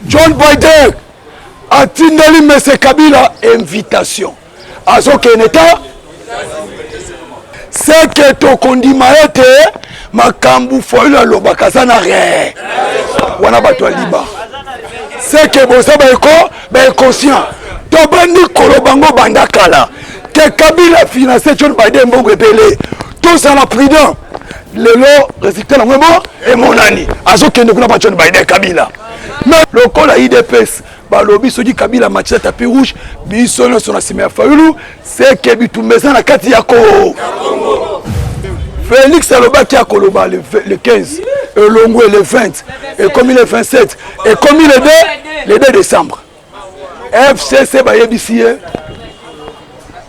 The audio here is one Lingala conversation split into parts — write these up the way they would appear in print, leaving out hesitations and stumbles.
John Biden a tindali M. Kabila invitation. Azo keneta c'est que to kondima ete makambu foilo alobaka sana re. Wana bato liba. C'est que bosa ba conscient. To bandi kolobango bandakala. Que Kabila financé John Biden mbongo epele. Tout ça la prudent. Lelo résultat na mwebo et mon ani. Azo kende kuna ba John Biden Kabila. Mais le col à IDPS, bah lobby se dit Kabila match tapis rouge, biso sur la cimetière Fayoulou, c'est que bitumeza na kati yako. Félix Aloba qui a Koloba le 15, et Longo le 20, et comme il est 27, et comme il est le 2 décembre. FCC ba yebisie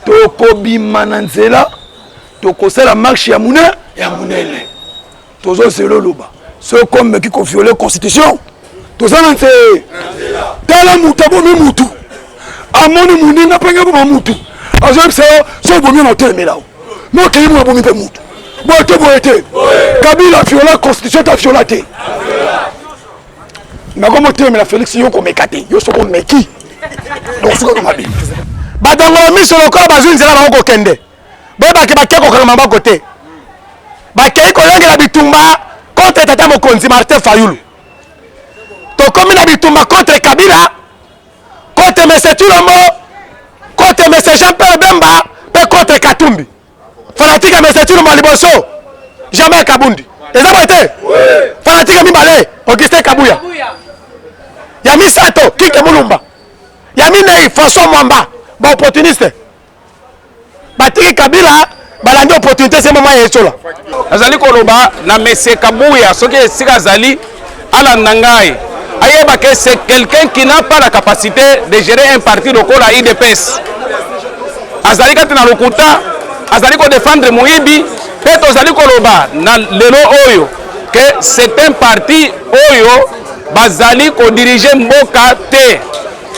toko bimananzela toko la marche ya munele. Tozo selo loba. Ceux comme qui confient la constitution. Tozanante tala mutu bomi mutu amoni muninga penga bo mutu azo so bomi na temela no ke mu bomi pe mutu bote boete Kabila viola constitution ta violate na comme temela Félix yo ko mekate yo so ko meki donc so ko mabi badongo mi so ko bazunzela ba ko kende beba ke bakeko ko mamba côté bakei ko yongela bitumba contre tata mokonzi Martin Fayulu. Comme il a dit tout contre Kabila, contre M. Tulombo, contre M. Jean-Pierre Bemba, et contre Katumbi. Fanatique M. Tulombo à Liboso, jamais Kabundi. Et ça va être fanatique à Mibale, Augustin Kabouya. Yami Sato, Kike Moulumba. Yami Ney, François Mwamba, bon opportuniste. Batiki Kabila, balandi opportunité, c'est moment et là. Azali Koloba, na M. Kabouya, ce qui est Sigazali, Alan Nangai. C'est quelqu'un qui n'a pas la capacité de gérer un parti local à IDPS. Azali katina lokuta, azali ko défendre Moïbi, peut azali koloba na lelo oyo que c'est un parti oyo bazali ko diriger mboka te.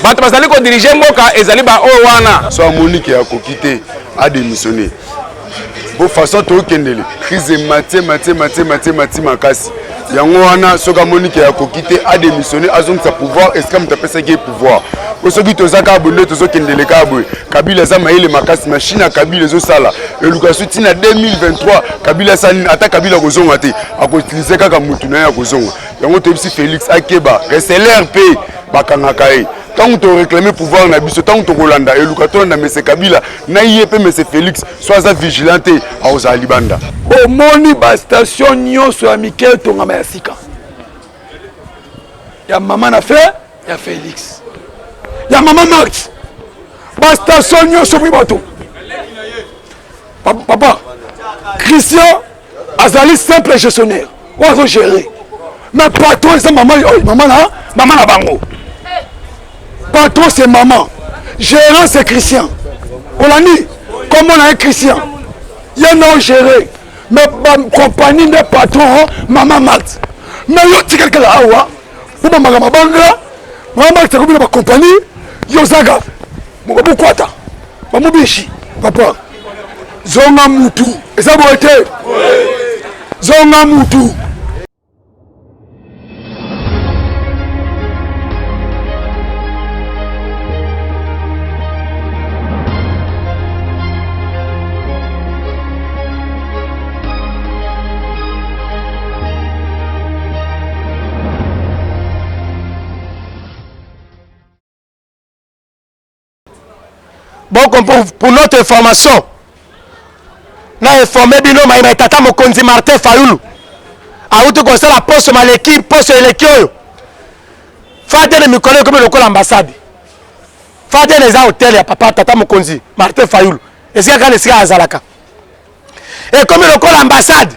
Bato bazali ko diriger mboka ezali ba oyo wana. So Monique a kokité a démissionné. Bo façon to kendele, crise mati makasi. Yango wana soka Monique ya kokité a démissionné azong sa pouvoir est-ce que mta pesa ke pouvoir ko soki to zaka bonde to zokendele ka boy Kabila za maile makasi machine à Kabila zo sala et Lukasu tina 2023 Kabila sa ata Kabila ko zonga te ako utiliser kaka mutu na ya ko zonga yango to bisi Félix Akeba receler pe bakangaka e tant on réclamer pouvoir na biso tant on kolanda et Lukato na M. Kabila na yepe M. Félix soit vigilante a ozali banda au moni ba station nyonso ya Mikel tonga ya sika ya maman na fait ya Félix ya maman Max ba station nyonso bi bato papa Christian azali simple gestionnaire ou azo gérer mais patron c'est maman na bango patron c'est maman gérant c'est Christian on l'a dit comment on a un Christian il y a non géré mais compagnie de patron maman Max mais yo ti quelqu'un là awa ou maman mabanga maman Max comme une compagnie yo zaga mo ko kwata mamu bishi papa zonga mutu eza boete zonga mutu bon pour notre information na informé bino ma tata mokonzi Martin Fayulu a outu ko la poste maleki poste eleki oyo fadele mikolo comme le ambassade fadele za hôtel ya papa tata mokonzi Martin Fayulu esika kana esika azalaka et comme le ambassade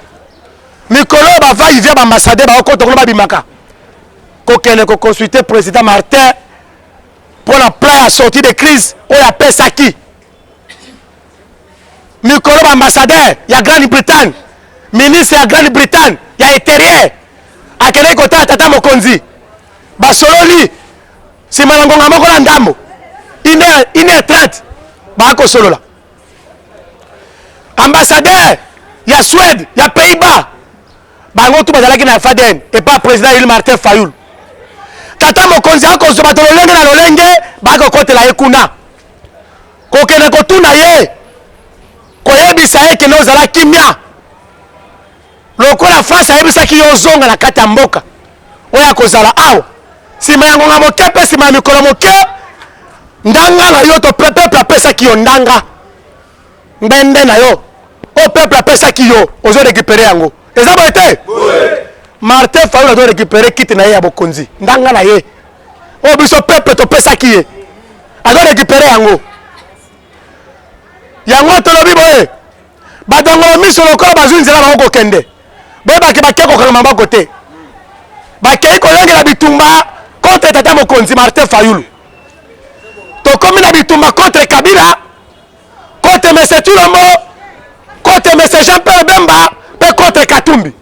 mikolo ba va y vient ambassadeur ba ko to ba bimaka ko kene ko consulter président Martin pour la plan à sortie de crise ou la paix Saki. Mikolo ambassadeur, il y a Grande-Bretagne. Ministre de la Grande-Bretagne, il y a intérieur. À quel côté tata mokonzi. Basololi, si malangonga moko la ndambo. 1h30, bako solo là. Ambassadeur, il y a Suède, il y a Pays-Bas. Bango tout bazalaki na Faden et pas président Martin Fayulu. tata mokonzi akozwa bato lolenge na lolenge bakokotela ye kuna kokende kotuna ye koyebisa ye kende ozala kimia lokola France ayebisaki yo ozonga na kati ya mboka oyo akozala awa nsima ya ngonga moke mpe nsima ya mikolo moke ndanga na yo to peuple apesaki yo ndanga mbende na yo o peuple apesaki yo ozorekipere yango eza boye te Martin Fayulu azorekipere kiti na ye ya bokonzi ndanga na ye oyo biso peuple topesaki ye azorekipere yango yango tolobi boye badongolo miso lokola bazwi nzela bango kokende boyebaki bakei kokanga maboko te bakei kolongela bitumba contre tata mokonzi Martin Fayulu tokomi na bitumba contre Kabila contre M. Tulombo contre M. Jean-Pierre Bemba mpe contre Katumbi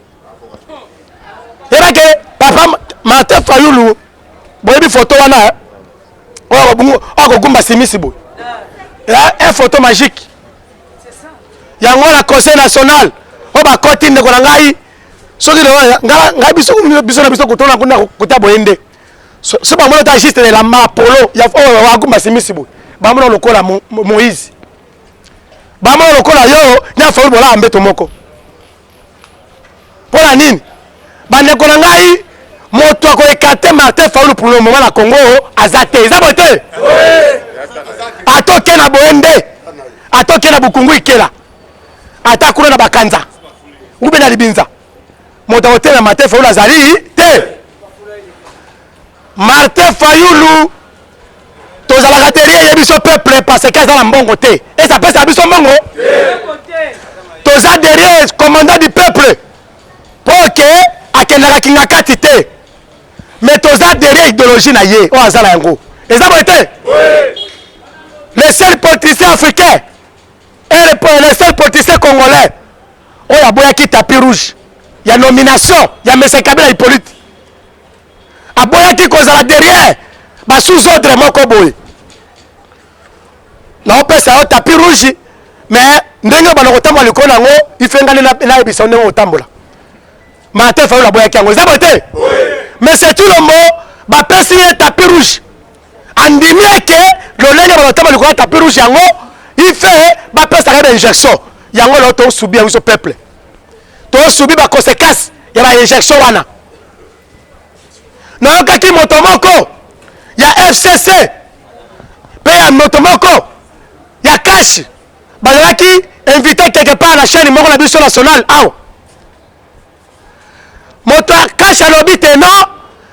yebake papa Martin Fayulu boyebi photo wana oyo akogumba simisi boye un photo magique yango na conseil national oyo bakoti ndeko na ngai soki ngai biso na biso kotona kuna kota boye nde so bamona ta juste de la mapolo ya oyo agumba simisi boye bamona lokola Moïse bamona lokola yo nya Fayulu bola mbeto moko mpona nini bandeko na ngai moto akoekate Martin Fayulu pour le moment na Congo aza te eza boye te atoke na boye nde atoke na bukungu ikela ata kuna na bakanza ube na libinza moto akotela Martin Fayulu azali te Martin Fayulu tozalaka te rie biso peuple parce que aza na mbongo te eza pesa biso mbongo toza derrière commandant du peuple pour que akendaka kinga kati te mais toza derrière idéologie na ye oyo aza na yango eza boye te le seul politicien africain et le seul politicien congolais oyo aboyaki tapis rouge ya nomination ya M. Kabila Hippolyte aboyaki kozala derrière basous ordre moko boye naopesa yo tapis rouge mais ndenge bana kotambola likolo yango ifengani nayebisa ndenge kotambola Martin Fayulu aboyaki yango eza boye te mais c'est tout le mot bapesi ye tapis rouge andimi eke lolenge bana kotambola likolo ya tapis rouge yango ife bapesaka bainjection yango lelo tosubi yango biso peuple tosubi baconséquence ya bainjection wana nayokaki moto moko ya FCC mpe ya moto moko ya Kash bazalaki invité quelque part na chaîne moko na biso national awa moto ya Kash alobi te non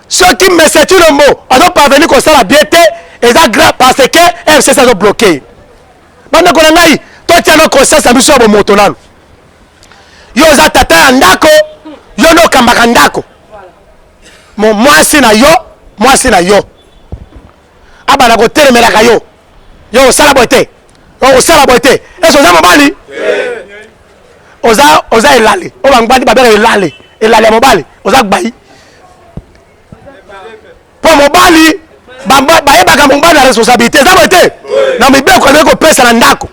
soki M. Tulombo azoparvenir kosala bien te eza grave parce que FCC azobloke bandeko na ngai totiana conscience ya biso ya bomoto nano yo oza tata ya ndako yo nde okambaka ndako mwasi na yo abana kotelemelaka yo yo osala boye te yo osala boye te ese oza mobali oza elale oyo bangbandi babeka elale ya mobali oza gbai mpo mobali bayebaka mobali na responsabilité eza boye te na mibeko ndenge kopesa na ndako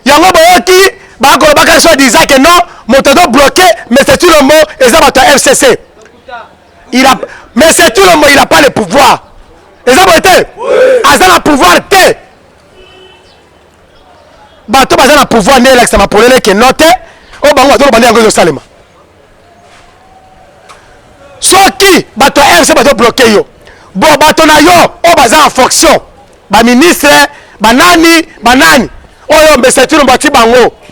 yango boyoki bakolobaka so disake non moto azobloke M. Tulombo eza bato ya FCC M. Tulombo il a pas le pouvoir eza boye te aza na pouvoir te bato baza na pouvoir nde elakisa mapolele ke no te oyo bango bazoloba nde yango ezosalema soki bato ya FCC bazobloke yo bo bato na yo oyo baza na fonction baministre banani oyo M. Tulombo ati bango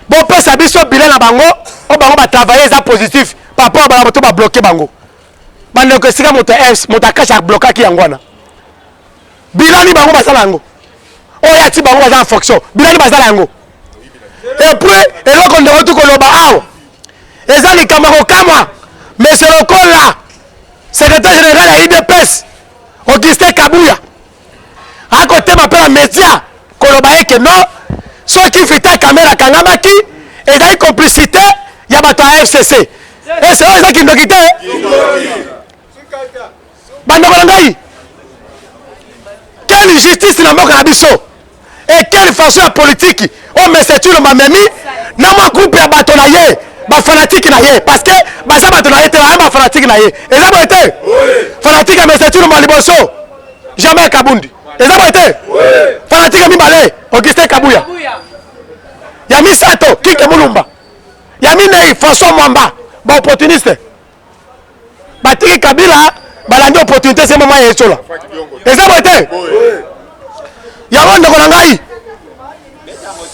bopesa biso bilan na bango oyo bango batravaille eza positif par rapport bana bato babloke bango bandeko esika moto akasha ablokaki yango wana bilani bango bazala yango oyo ati bango baza na fonction bilani bazala yango epuis eloko ndeko tu koloba awa eza likambo kokamwa mese lokola secrétaire général ya UDPS Augustin Kabuya akotema mpe na média koloba eke no soki fita kamera akangamaki ezali complicité ya bato ya FCC ese oyo eza kindoki te bandeko na ngai quelle justice na mboka na biso et quelle façon ya politiki oyo M. Tulombo amemi na mwa groupe ya bato na ye fanatique na ye parce que baza bato na ye te ba fanatique na ye eza boye te fanatique ya mesetino maliboso jamais Kabundi eza boye te fanatique ya mibale Augustin Kabuya ya misato Kike Mulumba ya minei François Mwamba ba opportuniste batiki Kabila balandi opportunité se moment yesola eza boye te yango ndeko na ngai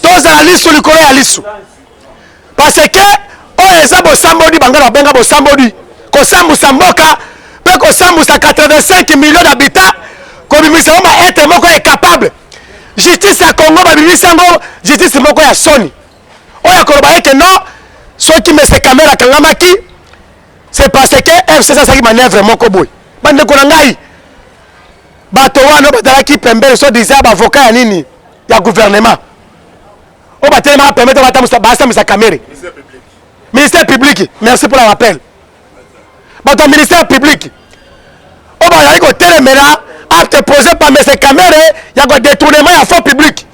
tozala lisu likolo ya lisu parce que oyo eza bosambodi banga babenga bosambodi kosambusa mboka mpe kosambusa 85 millions d'habitants kobimisa ngo baete moko est capable justice ya Congo babimisi yango justice moko ya soni oyo koloba eke non soki mese kamera akangamaki c'est parce que FCC asaki manœuvre moko boye bandeko na ngai bato wana bazalaki pembele so disait bavocat ya nini ya gouvernement oyo batelemaka permettre basambisa kamera ministère public merci pour le rappel bato ya ministère public oyo bazalaki kotelemela acte posé par mese kamera ya kodétournement ya fonds public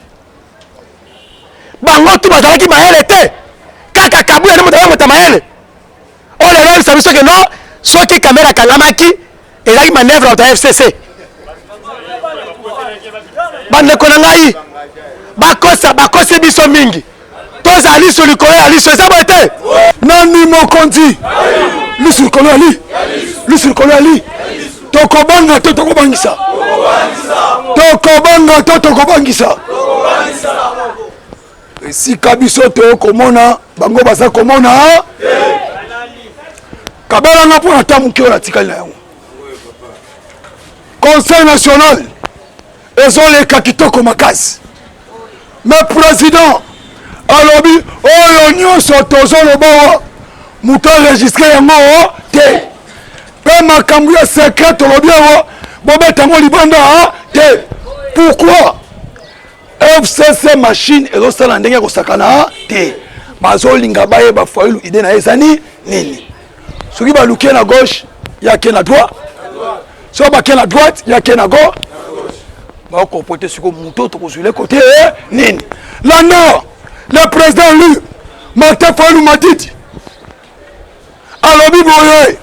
bango tu bazalaki mayele te kaka Kabuya nde moto ayangota mayele oyo lelo oyebisa biso ke non soki kamera akangamaki ezalaki manœuvre bato ya FCC bandeko na ngai bakosi biso mingi toza liso likolo ya liso eza boye te nani mokonzi liso likolo ya li liso likolo ya li tokobanga to tokobangisa tokobanga to tokobangisa esika biso tokomona bango baza komona kabalanga mpona ta moke oyo natikali na yango conseil national ezoleka kitoko makasi mais président alobi oyo nyonso tozoloba moto enregistre yango te mpe makambo ya secret tolobi yango bobeta yango libanda te pourquoi FCC machine ezosala ndenge kosakana te bazolinga bayeba Fayulu ide na ezani nini soki balukie na gauche yake na droite so bake na droite yake na gauche bakopote siko moto tokozwile kote nini la nord le président lui Martin Fayulu Madidi alobi boye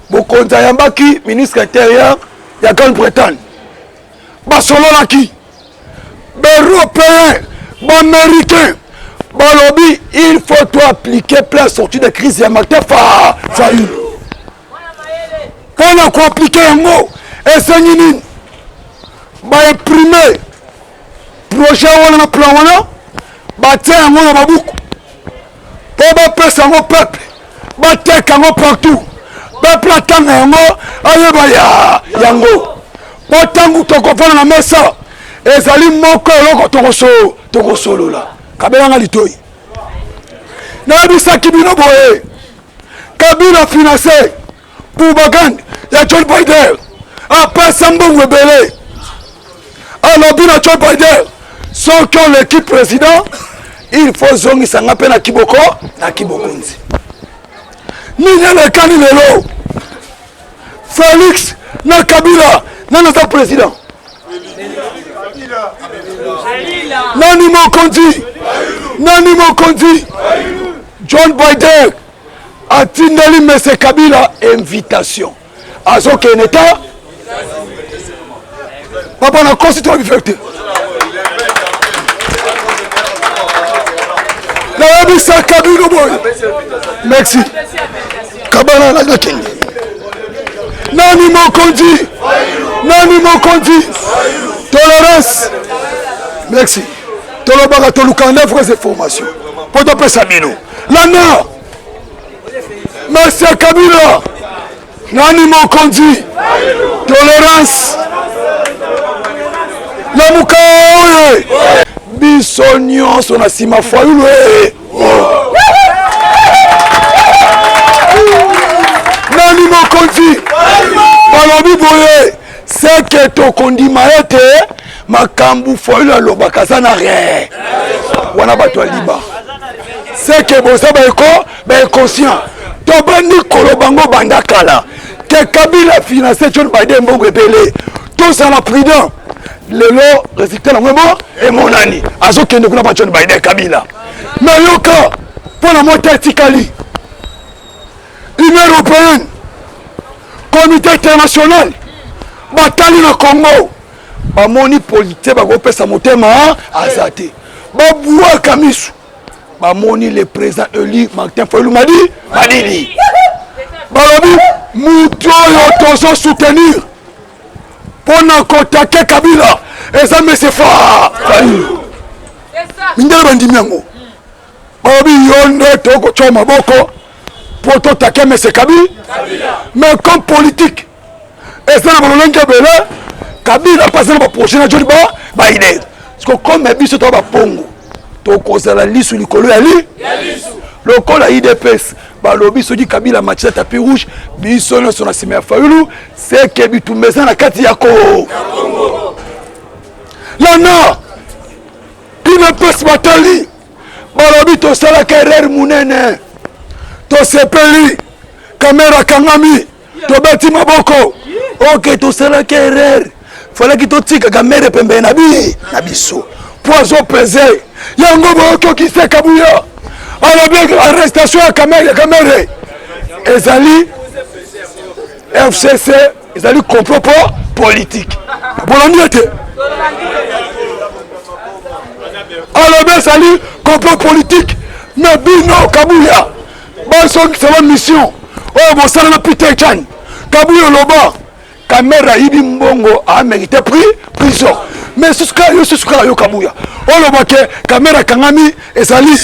bokonzi ayambaki ministre intérieur ya Grande-Bretagne basololaki baeuropéen baaméricain balobi il faut to appliquer plein sortie de crise ya Martin Fayulu mpona koaplike yango esengi nini baimprime projet wana na plan wana batia yango na babuku mpo bapesa yango peuple bateka yango partout peuple atanga yango ayeba yango mpo ntango tokofana na mesa ezali moko eloko tokosolola kabelanga litoi nayebisaki bino boye Kabila financé propagande ya John Biden apesa mbongo ebele alobi na John Biden soki oleki président il faut zongisanga mpe na kiboko nzi nini elekani lelo Félix na Kabila nani aza président nani mokonzi John Biden atindeli mese Kabila invitation azokende ta papa na kosi to bifekte nayebisa Kabila boy merci kabana na kende nani mokonzi tolérance merci tolobaka toluka na vraies informations po topesa bino lana monsieur Kabila nani mokonzi tolérance lamuka oye biso nyonso na nsima Fayulu nani mokonzi balobi boye seke tokondima ete makambu Fayulu alobaka aza na re wana bato ya liba seke boza baeconscient tobandi koloba ngo banda kala ke Kabila financé John Biden mbongo ebele tozala prudent lelo résultat nango emonani azokende kuna pa John Biden Kabila mais yoka pour la montée Tikali. Union européenne, comité international, bataille na Congo, bamoni politique bakopesa motema azate. Baboua Kamisu, bamoni le président élu Martin Fayulu Madidi. Balobi mutu oyo tozo soutenir pour na contacter Kabila et ça me c'est fort. Mindele bandimi yango. Balobi yondo toko choma boko pour to taquer mais c'est Kabila. Mais comme politique et ça na bolonge bela Kabila passer na prochaine jour ba idée. Parce que comme biso to ba pongo to kozala lisu likolo ya lisu. Lokola IDPS balobi soki Kabila matcha tapis rouge biso no sona sima Fayulu c'est que bitumeza na kati ya Congo. Lana IDPS batali balobi to sala carrière munene to sepeli caméra kangami to beti maboko OK to sala carrière fallait que to tika caméra pembe na biso poison pesé yango boko ki se kabuya. Alors, arrestation à caméra, Ezali, FCC, Ezali complot politique. Bon, on y était. Alors, Ezali complot politique. Mais Bino, Kabouya, c'est ma mission. Oh, bon, ça n'a plus de temps. Kabouya, Loba, caméra, Ibimbongo a mérité prison. Mais c'est ce qu'il y a, Kabouya. Oh, Loba, caméra, Kangami, Ezali,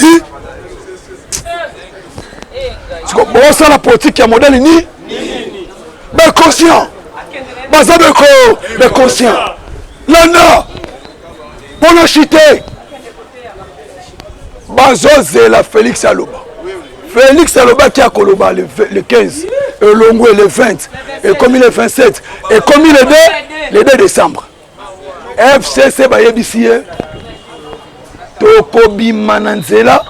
bon, ça la politique, il y a un modèle ni mais conscient. Mais conscient. Lana, pour chiter, Bazoze la Félix Aloba. Félix Aloba qui a Koloba le 15, et Longo le 20, et comme il est 27, et comme il est le 2 décembre. FCC Bayebisiye, Tokobi Mananzela,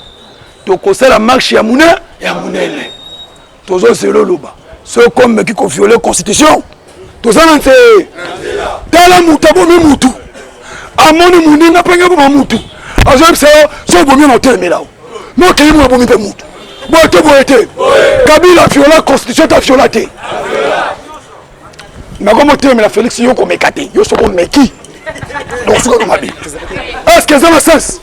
Tokose la marche ya Mounele. Tozo zelo loba. Ceux comme qui ont violé la constitution. Tozo nante. Tala mutabo mi mutu. Amoni muninga penga bo mutu. Azo so bomi na hotel melao. No ke mu bomi pe mutu. Boete. Kabila viola la constitution ta violate. Na comme hotel mela Félix yo ko mekate. Yo so ko meki. Donc so ko mabi. Est-ce que ça a sens?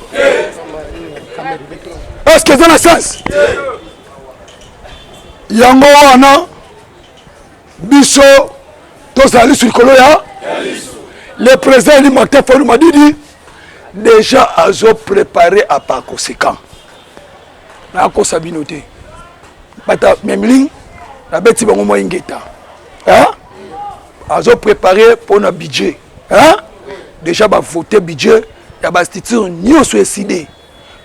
Est-ce que ça a sens? Yango wana biso tozali sur kolo ya le président du Martin Fayulu Madidi déjà azo préparé à par conséquent na ko sabinoté bata memling na beti bango mo ingeta hein azo préparé pour na budget hein déjà ba voter budget ya ba structure nyonso décidé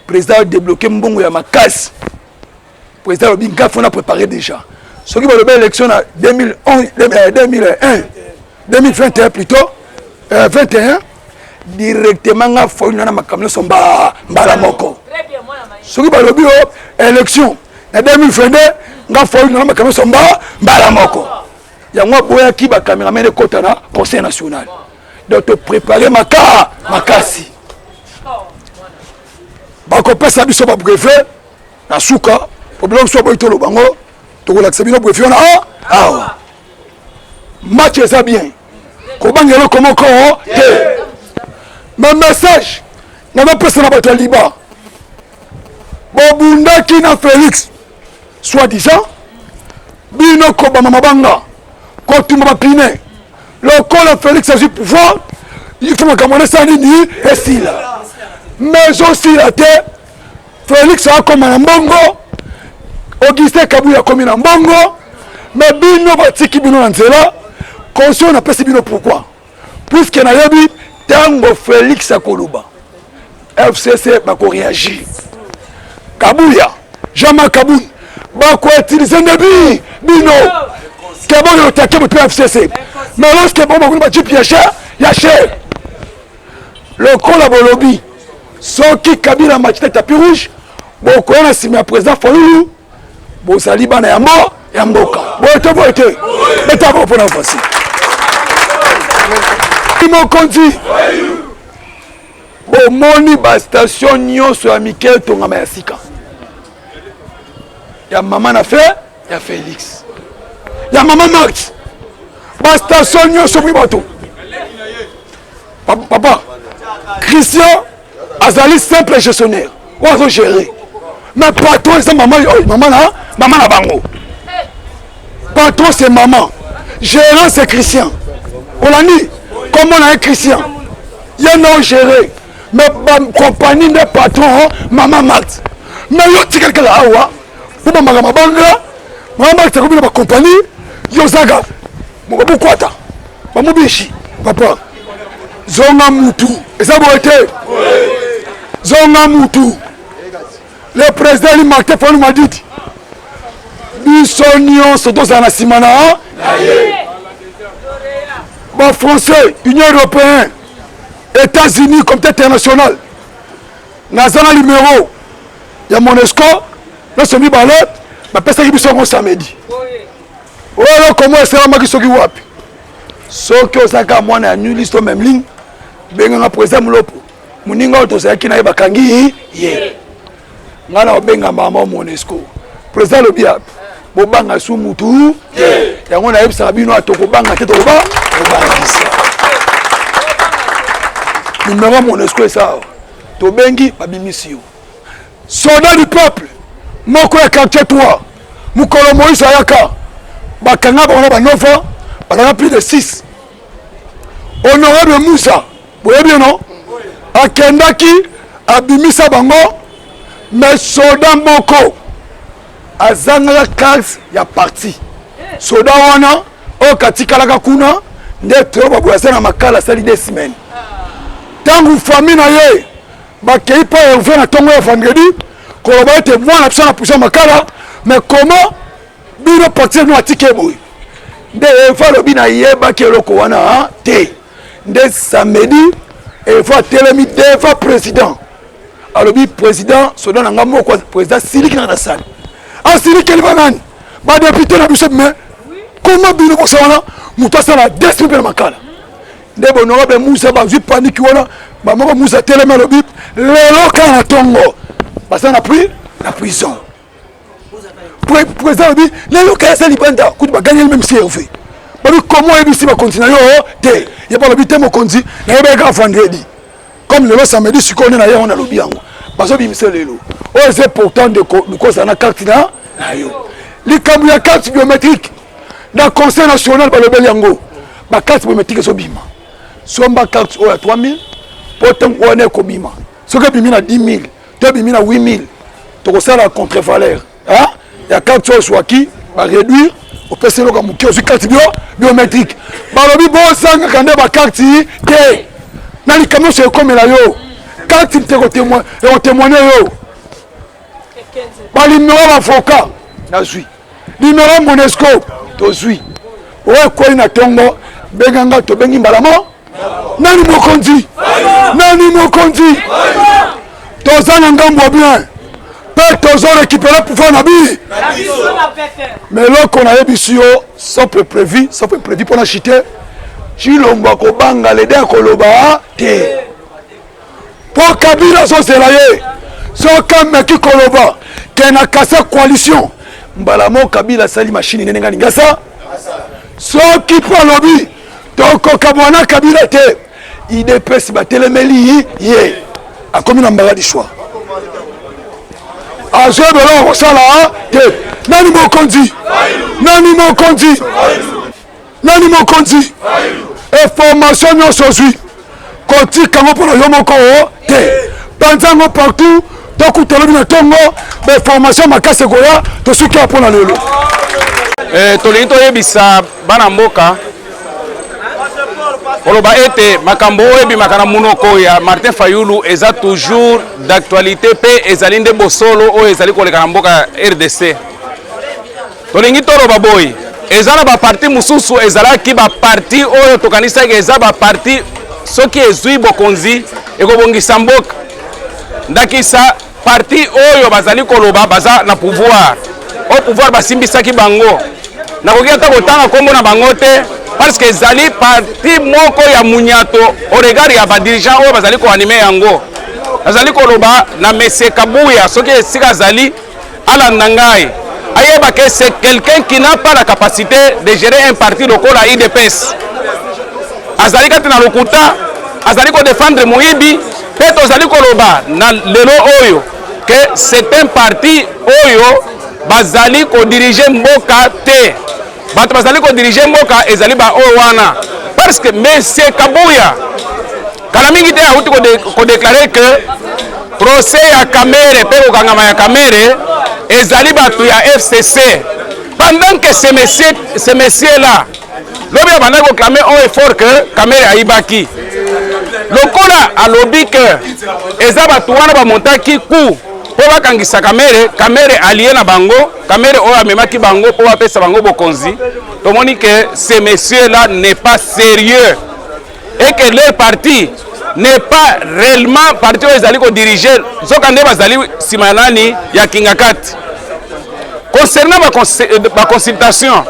président débloquer mbongo ya makasi. Président Obinga on a préparé déjà. Ce qui va le élection en 2021 plutôt, 21, directement à Foyuna na makamlo somba mbalamoko. Ce qui va le élection en 2022, nga Foyuna na makamlo somba mbalamoko. Ya moi boya ki ba cameraman de kotana conseil national. Donc te préparer makasi. Ba ko pesa biso ba brevet na suka. Problème soit bon le bango, tu vas l'accepter le préféré ah match ça bien. Comment comment mais message n'a pas personne à battre liba. Bobunda qui na Félix soit disant bino ko ba mabanga ko tu m'a piné. Le col Félix a du pouvoir, il faut que ça ni et si là. Mais aussi la terre Félix a comme un bongo. Augustin Kabouya comme un bongo, mais bino batiki bino nzela, conscient n'a pas si bino pourquoi? Puisque na yabi tango Félix Akoluba, FCC bako réagir. Kabouya, Jean-Marc Kaboun, bako utiliser nebi bino. Kabouya yo taqué pour FCC. Mais lorsque bon bako bati piaché, yaché. Le collabolobi, son qui Kabila match tapis rouge, boko na sima président Fayulu. Bon saliba na ya mboka boete beta ko pona fasi mo konzi bo moni ba station nyonso ya Mikel tonga ma sika Il y a maman a fait, il y a Félix. Il y a maman Marthe. Basta sonyo sobi bato. Papa, Christian Azali simple gestionnaire. On va gérer. Mais patron c'est maman, maman na bango. Patron c'est maman. Gérant c'est Christian. On l'a dit. Comment on a un Christian? Il y a non géré. Mais compagnie de patron, maman Marthe. Mais il y a quelqu'un là, pour ma maman banga, maman Marthe c'est comme une compagnie, Yozaga. Pourquoi ta? Maman Bichi, papa. Zonga Moutou. Et ça vous été? Zonga Moutou. Le président il m'a dit. Bissonion, c'est dans un asimana. Bon français, Union européenne, États-Unis, Comité international. Nazana numéro. Il y a Monesco. Là, c'est mis balai. Ma personne qui sont samedi. Oh, comment est-ce que je suis wapi? So que ça ka moi na nul liste même ligne. Benga président Mlopo. Muninga otosa ki na bakangi ye. Ngana obenga mama Monesco. Président Lobia. Bobanga su mutu. Yango na yebisa bino atoko banga te to ba. Numéro Monesco ça. To bengi babimisi yo. Soldat du peuple. Moko ya quartier 3. Mukolo Moïse ayaka. Bakanga ba 9 ans. Pendant plus de 6. Honorable Moussa, vous voyez bien non? Akendaki, Abimisa Bango, mais Soda Moko, Azanga Kals, il y a parti. Soda Wana, Okatika Lagakuna, Netro Babouazen à Makala, ça des semaines. Tant que vous famille n'ayez, Bakei pas ouvert à Tongo vendredi, Koloba était moins l'absent à pousser Makala, mais comment Bino partir nous à Tikeboui? De fois le bina yeba ke loko wana te de samedi et fois telemi deux fois président alors bi président so dans nga moko président Silik na salle ah Silik il va nan ba député na biso mais comment bino ko sala muto sala despi pe makala de bono be Moussa ba ju panique wana ba moko Moussa telemi le bip lelo kana tongo ba ça na pris la prison. Président dit les locaux c'est libanda coup va gagner le même CRV comment est ici va continuer il y a pas le but mon conduit na yeba ga vendredi comme le samedi si connait na ya on a lobby yango parce que bimisé lelo c'est pourtant de cause na carte na yo les caméras carte biométrique dans conseil national ba le bel yango ba carte biométrique so bima so ba carte o 3000 pourtant on est ko bima so que bima na 10000 to bima na 8000 to ça la contre-valeur hein. Il y a 4 choses qui va réduire au PC comme qui aussi carte biométrique. Balobi bon sang quand ba carte té. Nani comme c'est comme la yo. Carte te ko témoin et on témoigner yo. Ba numéro avocat na suis. Numéro Monesco to suis. Ouais quoi na tongo benganga to bengi mbalamo. Nani mokonzi. Nani mokonzi. To zana ngambo bien. Tous ont récupéré le pouvoir nabi. Mais là qu'on a eu sauf prévu pour la chiter. Chilomba ko banga le den koloba te. Pour Kabila so selaye. So kam ki koloba que na kasa coalition. Mbalamo Kabila sali machine nenga ngasa. So qui prend lobby. Donc Kabwana Kabila te. IDPS ba telemeli ye. A comme na mbala di choix. Ah, je vais là, ça là, nani mokonzi, nani mokonzi, information nous aujourd'hui, quand comment pour le yomoko, pendant partout, donc où tu as le tongo, information ma casse goya, tout ce qui a pour la lelo. Tolito yebisa bana mboka. Oloba ete makambo ebi makana munoko ya Martin Fayulu eza toujours d'actualité pe ezali nde bosolo o ezali koleka mboka RDC. Tolingi toloba boy ezala ba parti mususu ezala ki ba parti oyo tokanisa ke eza ba parti soki ezui bokonzi ekobongisa mboka. Ndakisa parti oyo bazali koloba baza na pouvoir. Au pouvoir basimbisa ki bango. Nakoki ata kotanga kombo na bango te. Parce que zali parti moko ya munyato au regard ya ba dirigeant oyo bazali ko animer yango bazali ko loba na Mese Kabuya soki sika zali ala nangai ayeba que c'est quelqu'un qui n'a pas la capacité de gérer un parti local à IDPS. Azali kati na lokuta, azali ko défendre Moyibi, pe tozali koloba na lelo oyo que c'est un parti oyo bazali ko diriger mboka te. Bato bazali ko diriger mboka ezali ba oyo wana. Parce que monsieur Kabuya kala mingi te auti ko déclarer que procès ya Kamere pe ko kangama ya Kamere ezali bato ya FCC. Pendant que ces messieurs là lobi abanda ko clamer au effort que Kamere aibaki. Lokola alobi que eza bato wana ba montaki coup po bakangisa Kamere allié na bango, Kamere oyo amemaki bango po bapesa bango bokonzi. Tomoni que ces messieurs là n'est pas sérieux et que leur parti n'est pas réellement parti où ils allaient diriger. Zokande bazali simanani ya Kingakat. Concernant ma consultation,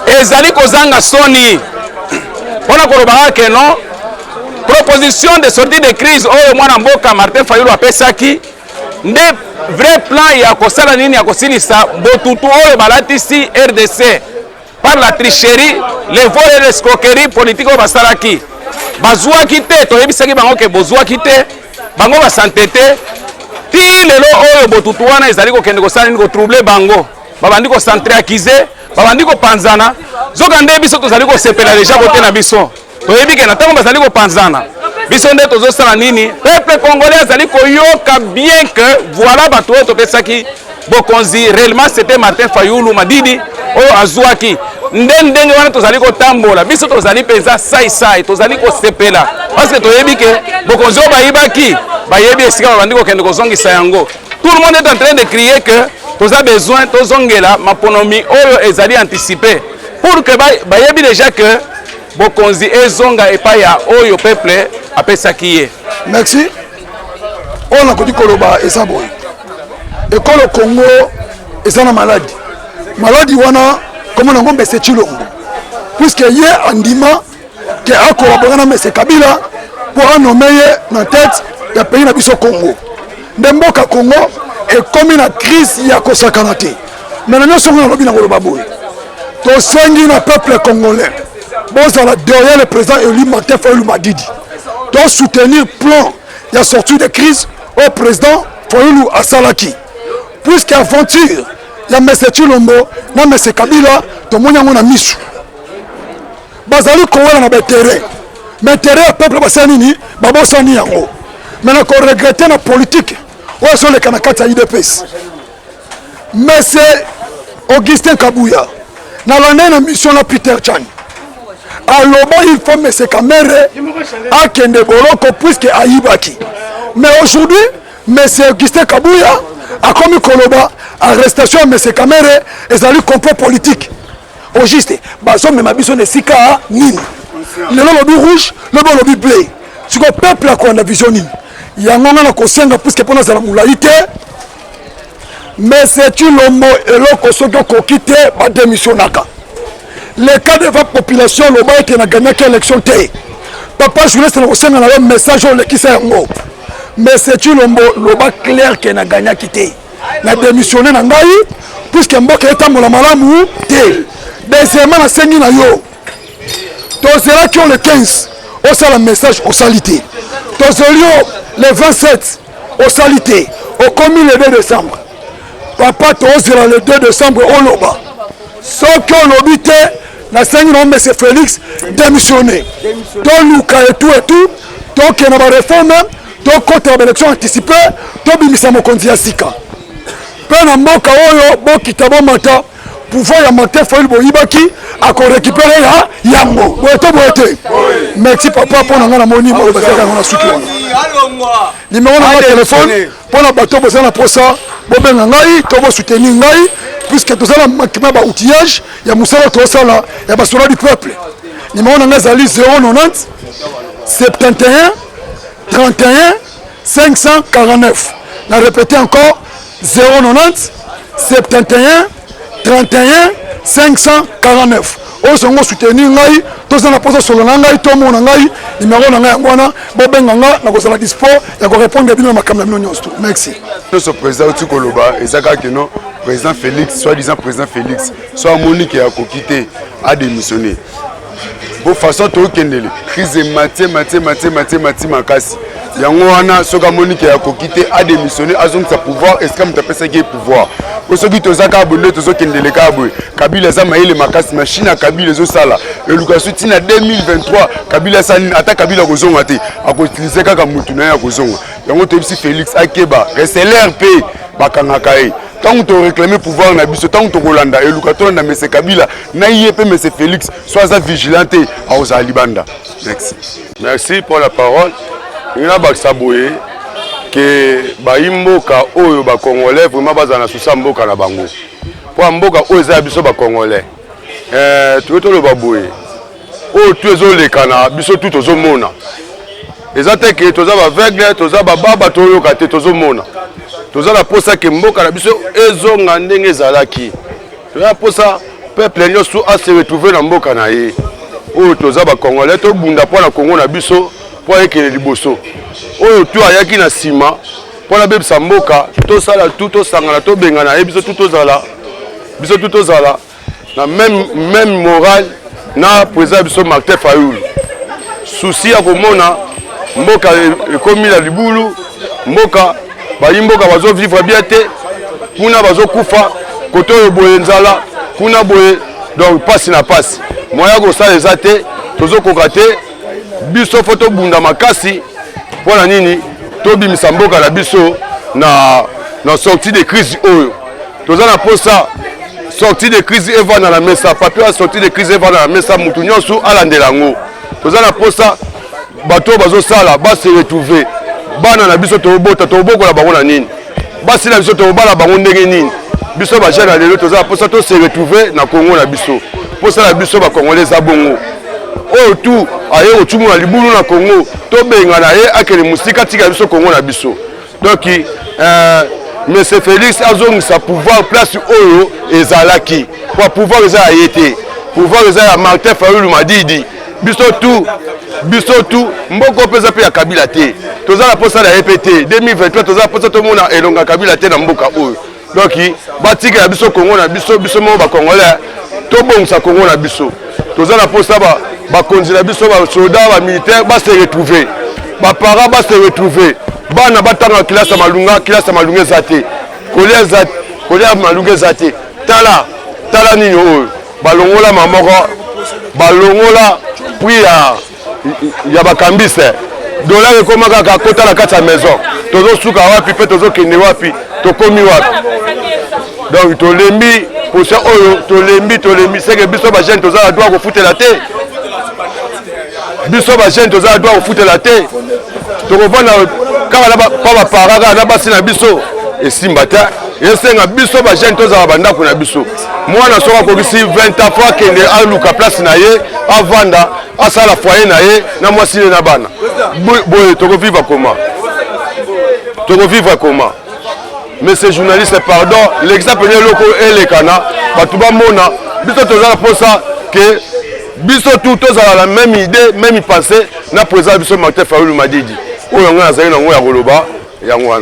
ils allaient kozanga soni. On a corroboré que non. Proposition de sortie de crise oyo mwana mboka Martin Fayulu apesaki nde vrai plan ya kosala nini ya kosilisa botutu oyo balatisi RDC par la tricherie, les vols et l'escroquerie politique oyo basalaki bazwaki te toyebisaki bango ke bozwaki te bango basante te ti lelo oyo botutu wana ezali kokende kosala nini kotroubler bango babandi kocentre akize babandi kopanzana zoka nde biso tozali kosepela deja kote na biso toyebi ke na ntango bazali kopanzana biso nde tozosala nini peuple congolais azali koyoka bien que voilà bato oyo topesaki bokonzi réellement c'était Martin Fayulu Madidi oyo azwaki ndenge wana tozali kotambola biso tozali penza sai tozali kosepela parce que toyebi ke bokonzi oyo bayibaki bayebi esika babandi kokende kozongisa yango. Tout le monde est en train de crier que toza besoin tozongela maponomi oyo ezali anticipé pour que bayebi déjà que bokonzi ezonga epai ya oyo peuple apesaki ye. Merci. On a dit koloba eza boy. Ekolo Congo eza na maladie. Maladie wana comme on a ngombe c'est Chilombo. Puisque ye andima que a collaboré na Mese Kabila pour nommer na tête ya pays na biso Congo. Ndemboka Congo est comme une crise ya kosakana te. Mais na nyoso ngona lobi na koloba boy. To sengi na peuple congolais. Bon, derrière le président élu Martin Fayulu Madidi doit soutenir le plan de la sortie de crise au président Fayulu Asalaki. Puisqu'aventure, il y a M. Chilombo, il y a M. Kabila, tout le monde a un misu. Bazali Kouala na terrain. Mais terrain, le peuple Bassanini, Babosani Yango. Mais on regrette la politique. Où sont les Kanakats à IDPS? M. Augustin Kabuya, dans l'année de mission de Peter Chan. Alors il faut M. Kamere à Kende Boloko puisque Aïbaki. Mais aujourd'hui, M. Augustin Kabuya a commis Koloba, arrestation de M. Kamere et ça lui complot politique. Au juste, baso me mabiso ne sika nini. Le lobby rouge, le lobby bleu. Ce que le peuple a quoi la vision nini. Il y a un moment qu'on s'enga puisque pour nous la moulaïté. Mais c'est une homme et l'autre qui a quitté ma démission naka. Les cas de la population, le bail qui a gagné l'élection, papa, je vous laisse le message qui s'est en haut. Mais c'est une le bail clair qui a gagné quitté. La démissionné n'a pas eu, puisque Mboka est en malamu, deuxièmement, la saigne na yo. Donc c'est là qui ont le 15, au sein le message au salité. Donc c'est le 27, au salité, au commis le 2 décembre. Papa, tu oses le 2 décembre au Loba. Ce qu'on l'obité, la seigneur M. Félix démissionné. Donc, Luka et tout, donc il y a une réforme, donc contre l'élection anticipée, donc il y a un Sika. Puis, dans mon cas, il y a un matin, pouvoir y matin, il faut à récupérer Yango. Merci papa pour la monnaie, pour la suite. Numéro de téléphone, pour la bateau, pour la posa, pour la soutenir. Puisque tout ça, il y a un outillage, il y a un bassola du peuple. Numéro de 090 71 31 549. Je répète encore 090 71 31 549. On se soutenir ngai, tous na posa solo ngai, to mo ngai, numéro ngai ngwana, bobenga nga na kozala dispo ya ko répondre bino makamna bino nyonso. Merci. Ce président Tukoloba ezaka que non président Félix, soi-disant président Félix, soit Monique a quitté, a démissionné. Bon façon tout kendele, crise maté makasi. Yango wana soka Monique a quitté, a démissionné, a son pouvoir, est-ce que tu penses qu'il pouvoir? Pour ceux qui te zaka abonné, tous ceux qui ne les kaboué, Kabila Zamaïle makasi machine à Kabila Zosala, et Lucas Soutina 2023, Kabila Sanin attaque Kabila Gozongate, à utiliser Kaka Moutouna à Gozonga. Yango Tepsi Félix Akeba, reste l'RP, Bakangakae. Tant que tu réclames pouvoir na biso, tant que tu Rolanda et Lukato na M. Kabila, na IEP M. Félix, sois vigilanté à Ozalibanda. Merci. Merci pour la parole. Il y a Baksaboué que Baimboka Oyo ba Congolais vraiment bazana susa mboka na bango. Pour mboka Oyo za biso ba Congolais. Tu to le baboué. O tu ezo le kana biso tout ozo mona. Ezate que toza ba aveugle, toza ba baba to yo kate tozo mona. Toza la posa ke mboka na biso ezonga ndenge ezalaki. Toza posa peuple nyoso a se retrouver na mboka na ye. O toza ba Congolais to bunda po na Congo na biso po ekele liboso. O tu ayaki na sima po na bebisa mboka to sala tout to sangana to bengana e biso tout tozala. Biso tout tozala na même morale na président biso Martin Fayulu. Souci ya komona mboka ekomi la libulu mboka Bayimboka bazo vivre bien te kuna bazo kufa koto boye nzala kuna boye donc passe na passe moya go sala ezate tozo kokate biso photo bunda makasi pona nini to bimisa mboka la biso na sortie de crise oyo toza na posa sortie de crise eva na la mesa papier sortie de crise eva na la mesa mutu nyonso alandela ngo toza na posa bato bazo sala ba se retrouver bana na biso tobota tobokola bango na nini basi na biso tobala bango ndenge nini biso ba jeune na lelo toza posa to se retrouver na Congo na biso posa na biso ba Congolais za bongo o tout aye otumu na libulu na Congo to benga na ye akele musika tika biso Congo na biso donc monsieur Félix azongisa pouvoir place oyo ezalaki pour pouvoir eza ayete pouvoir eza ya Martin Fayulu Madidi biso tout mboko pesa pe ya Kabila te toza la posa la EPT 2023 toza la posa to mona elonga Kabila te na mboka oyo donc batika ya biso Congo na biso mo ba Congolais to bongsa Congo na biso toza la posa ba konzi na biso ba soldat ba militaire ba se retrouver ba para ba se retrouver bana batanga classe malunga zate kolia malunga zate tala nini oyo balongola mamoko balongola puis ya bakambise dollar ekoma kaka kota na kati ya maison tozo suka wapi pe tozo kende wapi tokomi wapi donc tolembi posa oyo tolembi seke biso ba jeune toza droit ko futela te biso ba jeune toza droit ko futela te tokovana kaka na ba paraka na basi na biso esimba ta esenga biso ba jeune toza bandako na biso mwana soka kokisi 20 fois kende aluka place na ye avanda asala foyer na ye na mwasi na bana boye tokovivre comment mais ces journalistes pardon l'exemple ne loko elekana batu ba mona biso toza pour ça que biso tout tozala la même idée même pensée na président biso Martin Fayulu Madidi oyo nga nazali na ngo ya koloba yango